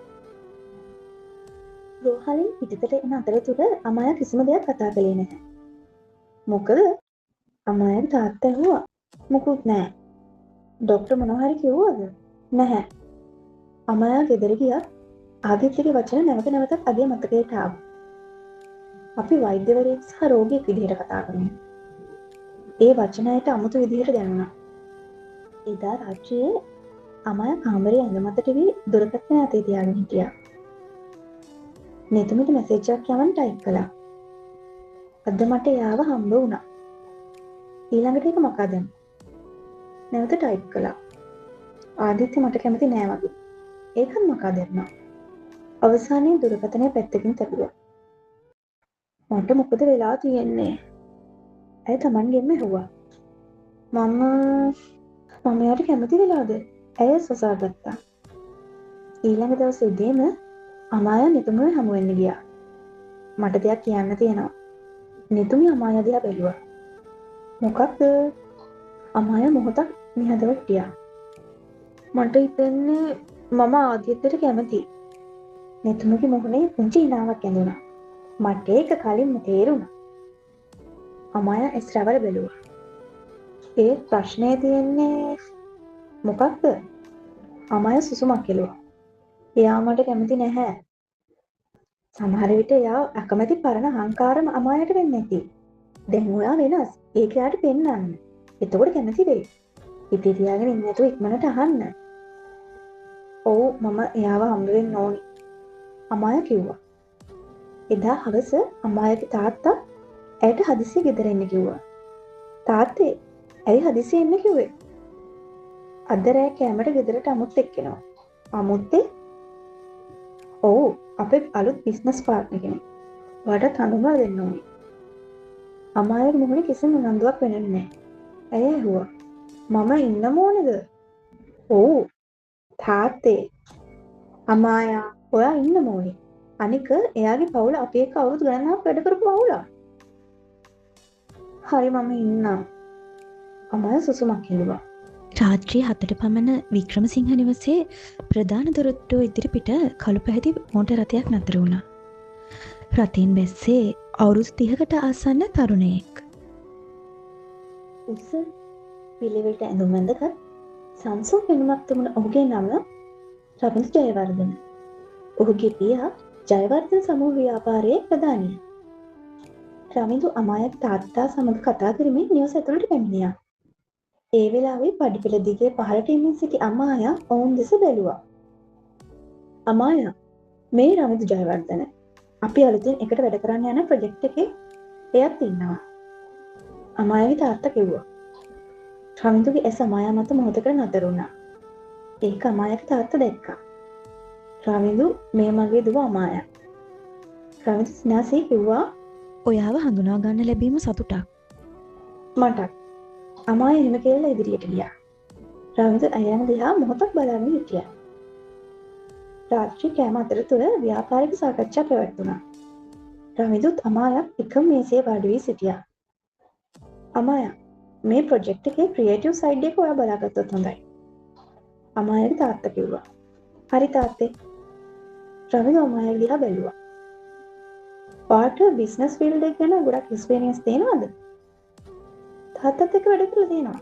රෝහලින් පිටතට එන අතරතුර අමායා කිසිම දෙයක් කතා කළේ නැහැ. "මොකද?" අමායාගේ තාත්තා ඇහුවා. "මොකුත් නෑ." "ડોක්ටර් මොනවා හරි කිව්වද?" "නැහැ." අමායා ගෙදර ගියා. ආදිත්‍යගේ වචන නැවත නැවතත් අගේ මතකයට ආවා. "අපි වෛද්‍යවරයෙක් සහ රෝගියෙක් විදිහට කතා කරමු." ඒ වචනයට අමුතු විදිහට දැනුණා. එදා රාත්‍රියේ අමායා කාමරයේ ඇඳමතට වී දුරකථනය අතේ තියාගෙන හිටියා. නිතුමිට මැසේජ් එකක් යවන්න ටයිප් කළා. "අද මට එයාව හම්බ වුණා." ඊළඟට එක මොකද? නැවත ටයිප් කළා. "ආදිත්‍ය මට කැමති නෑ වගේ." ඒකත් මොකද යනවා. අවසානයේ දුරකථනය පැත්තකින් තැබුවා. "මට මොකද වෙලා තියෙන්නේ?" ඇය තමන්ගෙන්ම ඇහුවා. මම එයාට කැමති වෙලාද? ඇය සොසා ගත්තා. ඊළඟ දවසේ උදේම අමායා නිතුමුව හමු වෙන්න ගියා. මට දෙයක් කියන්න තියෙනවා. නිතුමි අමායා දිහා බැලුවා. මොකක්ද? අමායා මොහොතක් නිහඬව හිටියා. මට හිතෙන්නේ මම ආදිත්‍යයට කැමතියි. නිතුමිගේ මුහුණේ පුංචි හිනාවක් ඇඳුණා. මට ඒක කලින්ම තේරුණා. අමායා එස්රවල බැලුවා. ඒ ප්‍රශ්නේ තියෙන්නේ මොකක්ද? අමායා සුසුමක් කෙළුවා. එයා මට කැමති නැහැ. සමහර විට එයා අකමැති පරණ අහංකාරම අමායට වෙන්න ඇති. දැන් ඔයා වෙනස්. ඒක එයාට පෙන්වන්න. එතකොට කැමති වෙයි. ඉතින් තියාගෙන ඉන්න නැතුව ඉක්මනට අහන්න. ඔව් මම එයාව හම්බ වෙන්න ඕනි. අමායා කිව්වා. එදා හවස අමායාගේ තාත්තා ඇයට හදිසියෙ ගෙදර එන්න කිව්වා. තාත්තේ ඇයි හදිසියෙ එන්න කිව්වේ? අද රෑ කෑමට ගෙදරට අමුත් එක්කෙනවා. අමුත්තේ? ඔව් අපේ අලුත් බිස්නස් පාර්ට්නර් කෙනෙක්. ඔයාට හඳුන්වලා දෙන්න ඕනි. අමායාගේ මුහුණේ කිසිම උනන්දුවක් වෙන්නේ නැහැ. ඇය ඇහුවා. මම ඉන්නම ඕනේද? ඔව් තාත්තේ. අමායා ඔයා ඉන්නම ඕනි. අනික එයාගේ පවුල අපේ එක්ක අවුරුදු ගණනාවක් වැඩ කරපු පවුලක්. හරි මම ඉන්නම්. අමායා සුසුමක් කෙළුවා. රාත්‍රී 7ට පමණ වික්‍රමසිංහ නිවසේ ප්‍රධාන දොරටුව ඉදිරිපිට කළු පැහැති මෝටර් රථයක් නතර වුණා. රථයෙන් බැස්සේ අවුරුදු 30කට ආසන්න තරුණයෙක්. උස පිළිවෙලට ඇඳුම් ඇඳගත් සංසුන් පෙනුමක් තිබුණ ඔහුගේ නම රවින්ද්‍ර ජයවර්ධන. ඔහුගේ පියා ජයවර්ධන සමූහ ව්‍යාපාරයේ ප්‍රධානියා. රවින්දු අමායාගේ තාත්තා සමග කතා කරමින් නිවස ඇතුළට පැමිණියා. ඒ වෙලාවේ පඩිපෙළ දිගේ පහළට එමින් සිටි අමායා ඔවුන් දෙස බැලුවා. අමායා, මේ රවින්දු ජයවර්ධන. අපි අලුතින් එකට වැඩ කරන්න යන ප්‍රොජෙක්ට් එකේ එයත් ඉන්නවා. අමායාගේ තාත්තා කිව්වා. රවින්දුගේ ඇස් අමායා මත මොහොතකට නතර වුණා. ඒක අමායාගේ තාත්තා දැක්කා. රවින්දු මේ මගේ දුව අමායා. රවින්දු සිනාසී කිව්වා, ඔයාව හඳුනා ගන්න ලැබීම සතුටක්. මටත්. අමායා එහෙම කියලා ඉදිරියට ගියා. රවින්දු ඇයම දිහා මොහොතක් බලාගෙන හිටියා. රාත්‍රී කෑම අතරතුර ව්‍යාපාරික සාකච්ඡා පැවැත්වුණා. රවින්දුත් අමායාත් එකම මේසයේ වාඩි වී සිටියා. අමායා, මේ ප්‍රොජෙක්ට් එකේ ක්‍රියේටිව් සයිඩ් එක ඔයා බලාගත්තොත් හොඳයි. අමායාගේ තාත්තා කිව්වා. හරි තාත්තේ. රවින්දු අමායාගේ දිහා බැලුවා. ඔයාට බිස්නස් ෆීල්ඩ් එක ගැන ගොඩක් එක්ස්පීරියන්ස් තියෙනවද? තාත්තත් එක්ක වැඩ කරලා තියෙනවා.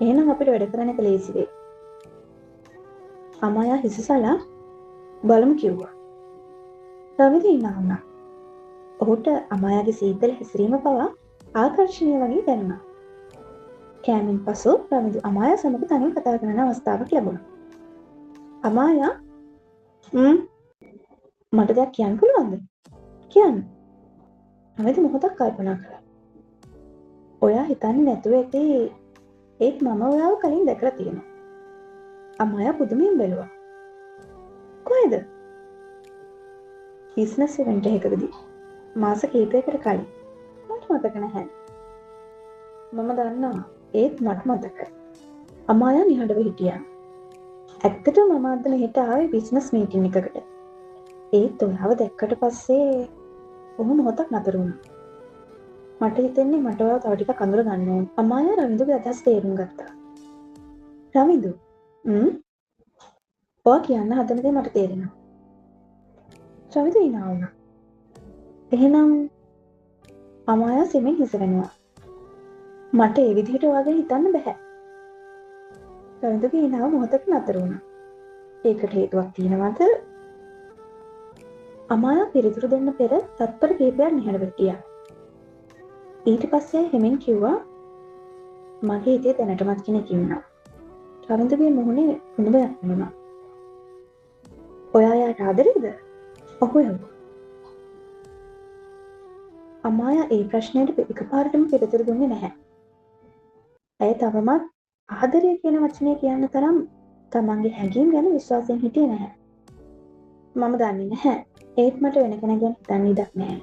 එහෙනම් අපිට වැඩ කරන්න එක ලේසි වෙයි. අමායා හිසසලා බලමු කිව්වා. රවින්දු ඉන්නා වුණා. ඔහුට අමායාගේ සීතල හැසිරීම පවා ආකර්ෂණීය වගේ දැනුණා. කෑමෙන් පසු රවින්දු අමායා සමග තනිව කතා කරන අවස්ථාවක් ලැබුණා. අමායා, මට දෙයක් කියන්න පුළුවන්ද? කියන්න. රවින්දු මොහොතක් කල්පනා කළා. ඔයා හිතන්නේ නැතුව ඇති ඒත් මම ඔයාව කලින් දැකලා තියෙනවා. අමායා පුදුමයෙන් බැලුවා. කොහෙද? බිස්නස් ඉවෙන්ට් එකකදී. මාස කිහිපයකට කලින්. මට මතක නැහැ. මම දන්නවා. ඒත් මට මතකයි. අමායා නිහඬව හිටියා. ඇත්තටම මම අද මෙහෙට ආවේ බිස්නස් මීටින් එකකට. ඒත් ඔයාව දැක්කට පස්සේ ඔහු මොහොතක් නතර වුණා. මට හිතෙන්නේ මට ඔයාව තව ටිකක් අඳුර ගන්න ඕන. අමායා රවින්දුගේ අදහස් තේරුම් ගත්තා. රවින්දු, ඔයා කියන්න හදන දේ මට තේරෙනවා. රවින්දු ඉනා වුණා. එහෙනම් අමායා සෙමින් හිස වෙනවා. මට ඒ විදිහට ඔයාගෙන හිතන්න බෑ. රවින්දුගේ ඉනාව මොහොතක් නතර වුණා. ඒකට හේතුවක් තියෙනවද? අමායා පිළිතුරු දෙන්න පෙර තත්පර කිහිපයක් නිහඬව හිටියා. ඊට පස්සේ හෙමින් කිව්වා, මගේ හිතේ දැනටමත් කෙනෙක් ඉන්නවා. රවින්දුගේ මුහුණේ කුණුබයක් වුණා. ඔයා යාට ආදරේද? ඔහු ඇහුවා. අමායා ඒ ප්‍රශ්නයට එකපාරටම පිළිතුරු දුන්නේ නැහැ. ඇය තවමත් ආදරය කියන වචනේ කියන්න තරම් තමන්ගේ හැඟීම් ගැන විශ්වාසයෙන් හිටියේ නැහැ. මම දන්නේ නැහැ. ඒත් මට වෙන කෙනෙක් ගැන හිතන්න ඉඩක් නැහැ.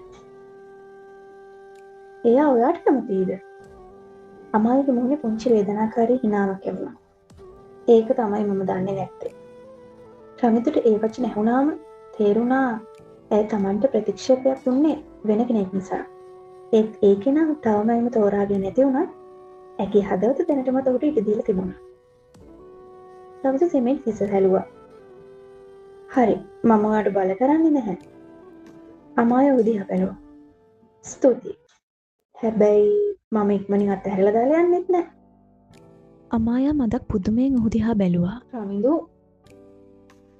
එයා ඔයාට කැමතිද? අමායාගේ මුහුණේ පුංචි වේදනාකාරී හිනාවක් එවුණා. ඒක තමයි මම දන්නේ නැත්තේ. රමිතුට ඒ වචන ඇහුණාම තේරුණා ඇය Tamanට ප්‍රතික්ෂේපයක් දුන්නේ වෙන කෙනෙක් නිසා. ඒත් ඒ කෙනා තවම එම තෝරාගෙන නැති වුණත් ඇගේ හදවත දැනටමත් ඔහුට ඉඩ දීලා තිබුණා. රමිතු සෙමෙන් හිස හැලුවා. හරි, මම ඔයාට බල කරන්නේ නැහැ. අමායා ඔහු දිහා බැලුවා. ස්තුතියි. හැබැයි මම ඉක්මනින් අතහැරලා දාලා යන්නෙත් නෑ. අමායා මදක් පුදුමයෙන් ඔහු දිහා බැලුවා. රමිදු,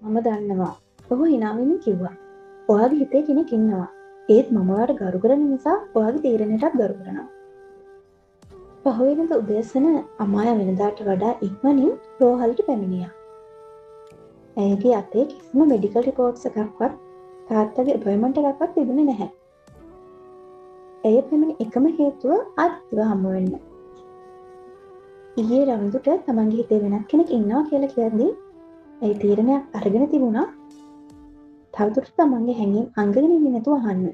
මම දන්නවා. ඔහු hina වෙමින් කිව්වා. ඔයාගේ හිතේ කෙනෙක් ඉන්නවා. ඒත් මම ඔයාට ගරු කරන නිසා ඔයාගේ තීරණයටත් ගරු කරනවා. පහුවෙනිදා උදෑසන අමායා වෙනදාට වඩා ඉක්මනින් රෝහලට පැමිණියා. ඇයගේ අතේ කිසිම මෙඩිකල් රිපෝට්ස් එකක්වත් තාත්තගේ අපොයින්ට්මන්ට් එකක්වත් තිබුණේ නැහැ. ඇය පැමිණි එකම හේතුව ආදිත්‍යව හමු වෙන්න. ඊයේ රවිඳුට තමන්ගේ හිතේ වෙනත් කෙනෙක් ඉන්නවා කියලා කියද්දී ඇයි තීරණයක් අරගෙන තිබුණා තවදුරටත් තමන්ගේ හැඟීම් අංගගෙන ඉන්නේ නැතුව අහන්න.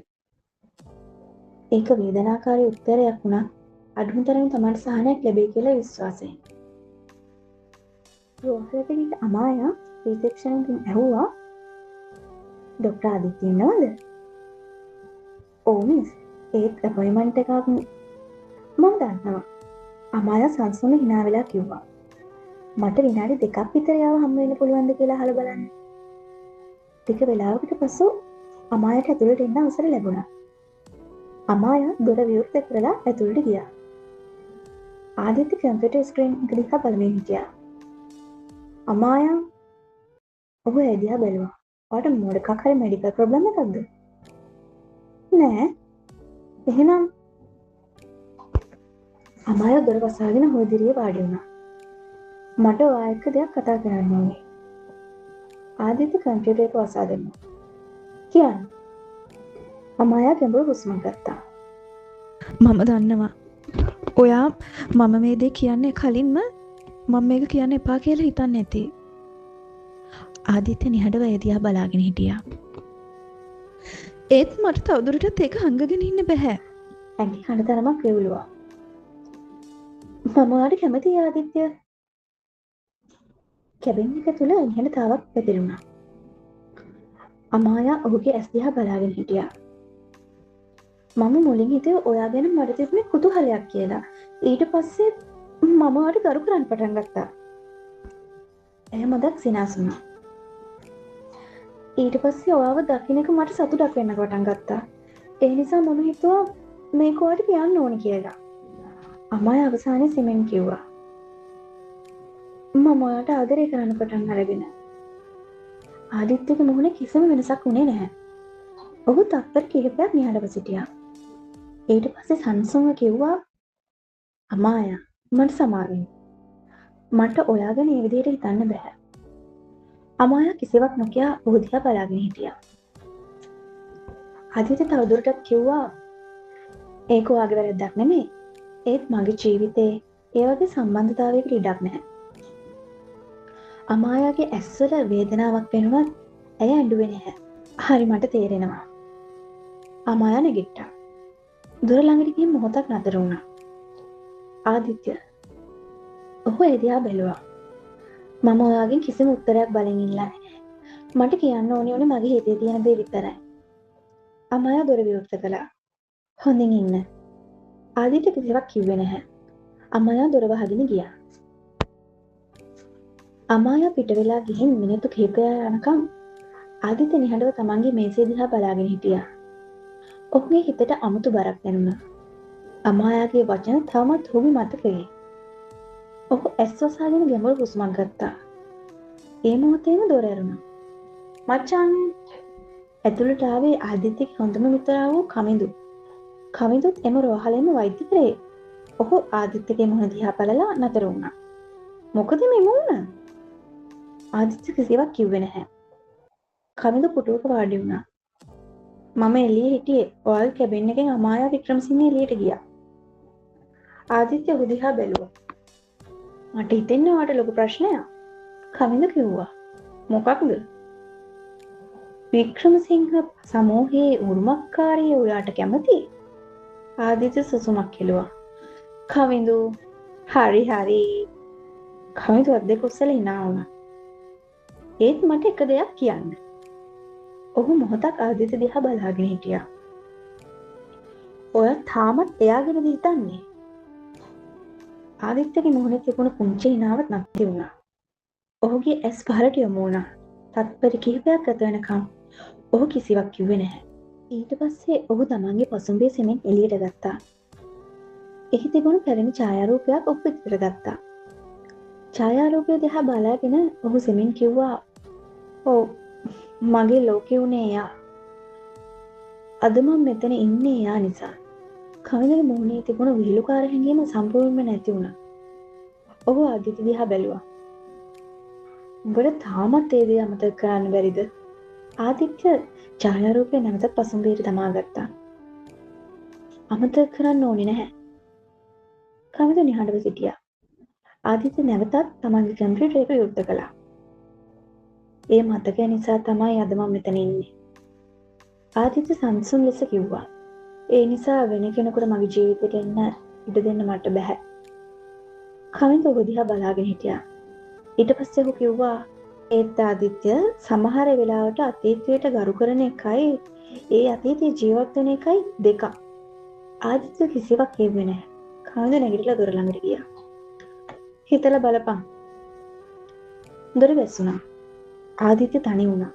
ඒක වේදනාකාරී උත්තරයක් වුණා අඩුම තරමින් තමන්ට සහනයක් ලැබෙයි කියලා විශ්වාසයෙන්. රෝහලට ගිහින් අමායා රිසෙප්ෂන් එකෙන් ඇහුවා ඩොක්ටර් ආදිත්‍ය ඉන්නවද? ඔව් මිස්. ඒත් අපොයින්ට්මන්ට් එකක් මම දන්නවා. අමායා සංසුන්ව hina වෙලා කිව්වා. මට විනාඩි 2ක් විතර යාව හම් වෙන්න පුළුවන්ද කියලා අහලා බලන්න. ටික වෙලාවකට පසු අමායාට ඇතුළට එන්න අවසර ලැබුණා. අමායා දොර විවෘත කරලා ඇතුළට ගියා. ආදිත්‍ය කම්පියුටර් ස්ක්‍රීන් එක දිහා බලමින් හිටියා. අමායා ඔහු ඒ දිහා බැලුවා. ඔයාට මොකක් හරි මෙඩිකල් ප්‍රොබ්ලම් එකක්ද? නෑ. එහෙනම් අමායා දොර වසාගෙන හොදිරියේ වාඩි වුණා. මට ඔයා එක්ක දෙයක් කතා කරන්න ඕනේ. ආදිත්‍ය කම්පියුටර් එක වසා දෙන්න. කියන්න. අමායා ගැඹුරු හුස්මක් ගත්තා. මම දන්නවා. ඔයා මම මේ දේ කියන්නේ කලින්ම මම මේක කියන්න එපා කියලා හිතන්නේ නැති. ආදිත්‍ය නිහඬව ඒ දිහා බලාගෙන හිටියා. ඒත් මට තවදුරටත් ඒක හංගගෙන ඉන්න බෑ. ඇඟි කන තරමක් වේවුලුවා. මම ඔයාට කැමතියි ආදිත්‍ය. කැබින් එක තුල නිහඬතාවක් පැතිරුණා. අමායා ඔහුගේ ඇස් දිහා බලාගෙන හිටියා. මම මුලින් හිතුවේ ඔයා ගැන මට තිබුණේ කුතුහලයක් කියලා. ඊට පස්සේ මම ඔයාට කරු කරන්න පටන් ගත්තා. එය මදක් සිනාසුණා. ඊට පස්සේ ඔයාව දකින්න එක මට සතුටක් වෙන්න පටන් ගත්තා. ඒ නිසා මම හිතුවා මේක ඔයාට කියන්න ඕනි කියලා. අමායා අවසානයේ සිමෙන් කිව්වා. මම ඔයාට ආදරය කරන්න පටන් අරගෙන. ආදිත්‍යගේ මුහුණේ කිසිම වෙනසක් වුණේ නැහැ. ඔහු තත්පර කිහිපයක් නිහඬව සිටියා. ඊට පස්සේ සංසුන්ව කිව්වා අමායා මට සමාව වෙන්න. මට ඔයා ගැන මේ විදිහට හිතන්න බෑ. අමායා කිසිවක් නොකිය ඔහු දිහා බලාගෙන හිටියා. ආදිත්‍ය තවදුරටත් කිව්වා ඒක ඔයාගේ වැරද්දක් නෙමෙයි. ඒත් මගේ ජීවිතේ ඒ වගේ සම්බන්ධතාවයකට ඉඩක් නැහැ. අමායාගේ ඇස්වල වේදනාවක් පෙනුනත් ඇය ඇඬුවේ නැහැ. හරි මට තේරෙනවා. අමායා නැගිට්ටා. දොර ළඟට ගිහින් මොහොතක් නතර වුණා. ආදිත්‍ය. ඔහු ඒ දිහා බැලුවා. මම ඔයාගෙන් කිසිම උත්තරයක් බලෙන් ඉල්ලන්නේ නැහැ. මට කියන්න ඕනේ මගේ හිතේ තියෙන දේ විතරයි. අමායා දොර විවෘත කළා. හොඳින් ඉන්න. ආදිත්‍ය කිසිවක් කිව්වේ නැහැ. අමායා දොර වහගෙන ගියා. අමායා පිට වෙලා ගිහින් මිනිත්තු කිහිපයක් යනකම් ආදිත්‍ය නිහඬව තමන්ගේ මේසය දිහා බලාගෙන හිටියා. ඔහුගේ හිතට අමුතු බරක් දැනුණා. අමායාගේ වචන තවමත් ඔහුගේ මතකයේ. ඔහු ඇස් වසාගෙන ගැඹුරු හුස්මක් ගත්තා. ඒ මොහොතේම දොර ඇරුණා. මචං ඇතුළට ආවේ ආදිත්‍යගේ හොඳම මිතුරා වූ කමිඳු. කමිඳුත් එම රෝහලේම වෛද්‍යවරයෙක්. ඔහු ආදිත්‍යගේ මුහුණ දිහා බලලා නතර වුණා. මොකද මේ මුහුණ? ආදිත්‍ය කිසිවක් කිව්වේ නැහැ. කමිඳු පුටුවක වාඩි වුණා. මම එළියේ හිටියේ. ඔයාල් කැබින් එකෙන් අමායා වික්‍රමසිංහ එළියට ගියා. ආදිත්‍ය ඔහු දිහා බැලුවා. මට හිතෙන්නේ ඔයාට ලොකු ප්‍රශ්නයක්. කමිඳු කිව්වා. මොකක්ද? වික්‍රමසිංහ සමූහයේ උරුමකාරී ඔයාට කැමතියි? ආදිත්‍ය සුසුමක් කෙළුවා. කවිඳු හරි හරි. කවිඳු අත් දෙක උස්සලා hina වුණා. ඒත් මට එක දෙයක් කියන්න. ඔහු මොහොතක් ආදිත්‍ය දිහා බලාගෙන හිටියා. ඔය තාමත් එයා ගැනද හිතන්නේ? ආදිත්‍යගේ මුහුණේ තිබුණු පුංචි hinaවක් නැති වුණා. ඔහුගේ ඇස් පහළට යොමු වුණා. තත්පර කිහිපයක් ගත වෙනකම් ඔහු කිසිවක් කිව්වේ නැහැ. ඊට පස්සේ ඔහු තමන්ගේ පසුම්බිය සෙමෙන් එළියට ගත්තා. එහි තිබුණු පැරණි ඡායාරූපයක් ඔහු ඉදිරියට ගත්තා. ඡායාරූපය දිහා බලාගෙන ඔහු සෙමින් කිව්වා, "ඔව්, මගේ ලෝකේ උනේ එයා. අද මම මෙතන ඉන්නේ එයා නිසා." කවිඳගේ මුහුණේ තිබුණු විහිළුකාර හැඟීම සම්පූර්ණයෙන්ම නැති වුණා. ඔහු ආදිත්‍ය දිහා බැලුවා. "උඹට තාමත් ඒ දේ අමතක කරන්න බැරිද?" ආදිත්‍ය ඡායාරූපය නැවත පසුම්බියට දමා ගත්තා. "අමතක කරන්න ඕනේ නැහැ." කවිඳ නිහඬව සිටියා. ආදිත්‍ය නැවතත් තමන්ගේ කම්පියුටර් එක විවෘත කළා. "ඒ මතකය නිසා තමයි අද මම මෙතන ඉන්නේ." ආදිත්‍ය සංසුන් ලෙස කිව්වා. "ඒ නිසා වෙන කෙනෙකුට මගේ ජීවිතේට එන්න ඉඩ දෙන්න මට බෑ." කවිඳ ඔහු දිහා බලාගෙන හිටියා. ඊට පස්සේ ඔහු කිව්වා, "ඒත් ආදිත්‍ය, සමහර වෙලාවට අතීතයට ගරු කරන එකයි ඒ අතීතයේ ජීවත් වෙන එකයි දෙකක්." ආදිත්‍ය කිසිවක් කිව්වේ නැහැ. කවිඳ නැගිටලා දොර ළඟට ගියා. "හිතලා බලපන්." දොර වැසුණා. ආදිත්‍ය තනි වුණා.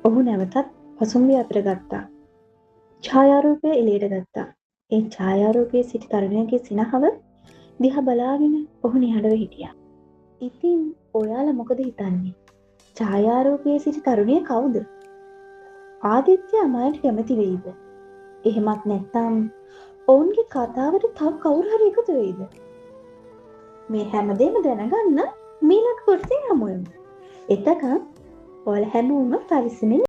ඔහු නැවතත් පසුම්බිය අතට ගත්තා. ඡායාරූපය එළියට ගත්තා. ඒ ඡායාරූපයේ සිටි තරුණියගේ සිනහව දිහා බලාගෙන ඔහු නිහඬව හිටියා. "ඉතින් ඔයාලා මොකද හිතන්නේ? ඡායාරූපයේ සිටි තරුණිය කවුද? ආදිත්‍ය අමායට කැමති වෙයිද? එහෙමත් නැත්නම් ඔවුන්ගේ කතාවට තව කවුරු හරි එකතු වෙයිද? මේ හැමදේම දැනගන්න මීළඟ කොටසින් හමු වෙමු. එතකන් ඔයාලා හැමෝම පරිස්සමෙන්